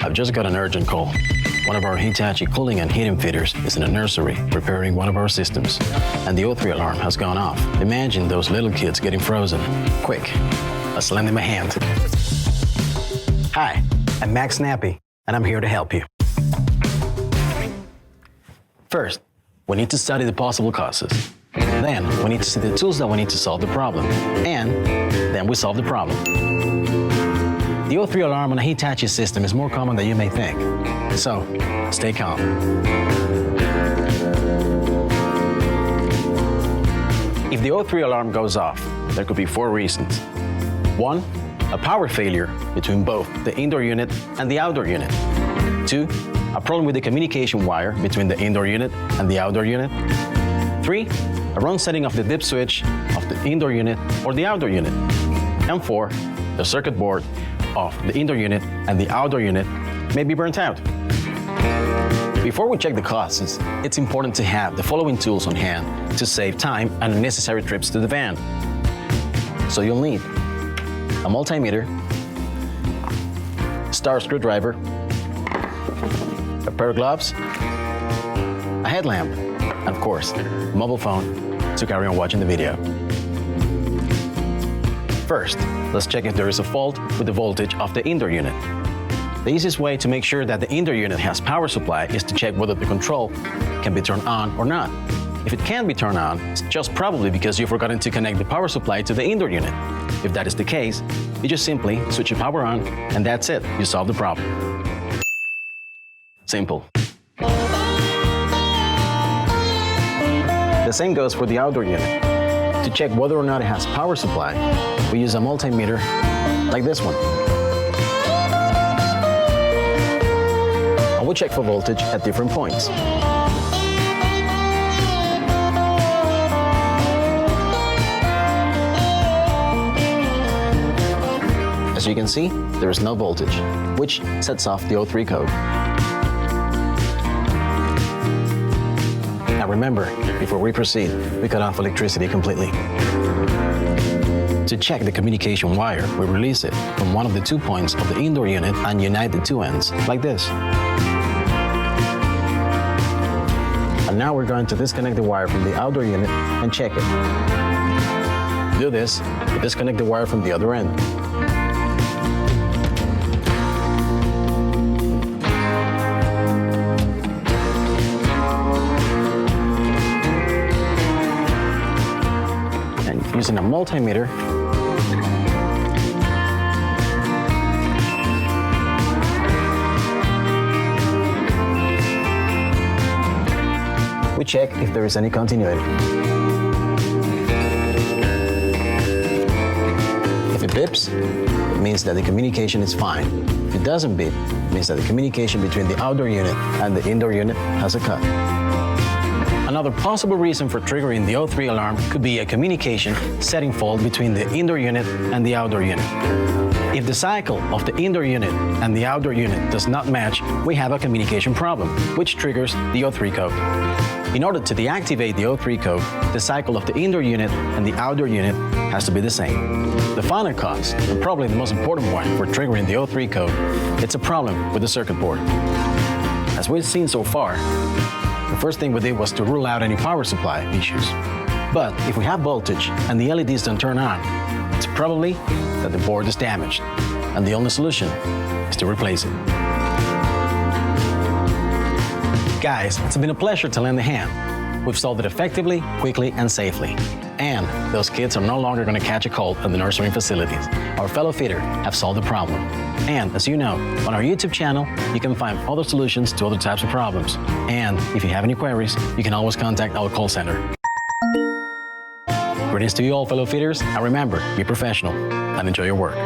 have just got an urgent call. One of our Hitachi cooling and heating fitters is in a nursery repairing one of our systems, and the O3 alarm has gone off. Imagine those little kids getting frozen. Quick, let's lend them a hand. Hi, I'm Max Snappy, and I'm here to help you. First, we need to study the possible causes. Then, we need to see the tools that we need to solve the problem. And then we solve the problem. The O3 alarm on a Hitachi system is more common than you may think. So, stay calm. If the O3 alarm goes off, there could be 4 reasons. 1. A power failure between both the indoor unit and the outdoor unit. 2. A problem with the communication wire between the indoor unit and the outdoor unit. 3. A wrong setting of the dip switch of the indoor unit or the outdoor unit. And 4. The circuit board of the indoor unit and the outdoor unit may be burnt out. Before we check the causes, it's important to have the following tools on hand to save time and unnecessary trips to the van. So you'll need a multimeter, star screwdriver, a pair of gloves, a headlamp, and of course, a mobile phone to carry on watching the video. First, let's check if there is a fault with the voltage of the indoor unit. The easiest way to make sure that the indoor unit has power supply is to check whether the control can be turned on or not. If it can be turned on, it's just probably because you've forgotten to connect the power supply to the indoor unit. If that is the case, you just simply switch the power on, and that's it. You solve the problem. Simple. The same goes for the outdoor unit. To check whether or not it has power supply, we use a multimeter like this one. And we check for voltage at different points. As you can see, there is no voltage, which sets off the O3 code. Now remember, before we proceed, we cut off electricity completely. To check the communication wire, we release it from one of the 2 points of the indoor unit and unite the 2 ends, like this. And now we're going to disconnect the wire from the outdoor unit and check it. To do this, we disconnect the wire from the other end. Using a multimeter, we check if there is any continuity. If it bips, it means that the communication is fine. If it doesn't beep, it means that the communication between the outdoor unit and the indoor unit has a cut. Another possible reason for triggering the O3 alarm could be a communication setting fault between the indoor unit and the outdoor unit. If the cycle of the indoor unit and the outdoor unit does not match, we have a communication problem, which triggers the O3 code. In order to deactivate the O3 code, the cycle of the indoor unit and the outdoor unit has to be the same. The final cause, and probably the most important one for triggering the O3 code, it's a problem with the circuit board. As we've seen so far, the first thing we did was to rule out any power supply issues. But if we have voltage and the LEDs don't turn on, it's probably that the board is damaged, and the only solution is to replace it. Guys, it's been a pleasure to lend a hand. We've solved it effectively, quickly, and safely. And those kids are no longer going to catch a cold at the nursery facilities. Our fellow fitter have solved the problem. And as you know, on our YouTube channel, you can find other solutions to other types of problems. And if you have any queries, you can always contact our call center. Greetings to you all, fellow fitters, and remember, be professional and enjoy your work.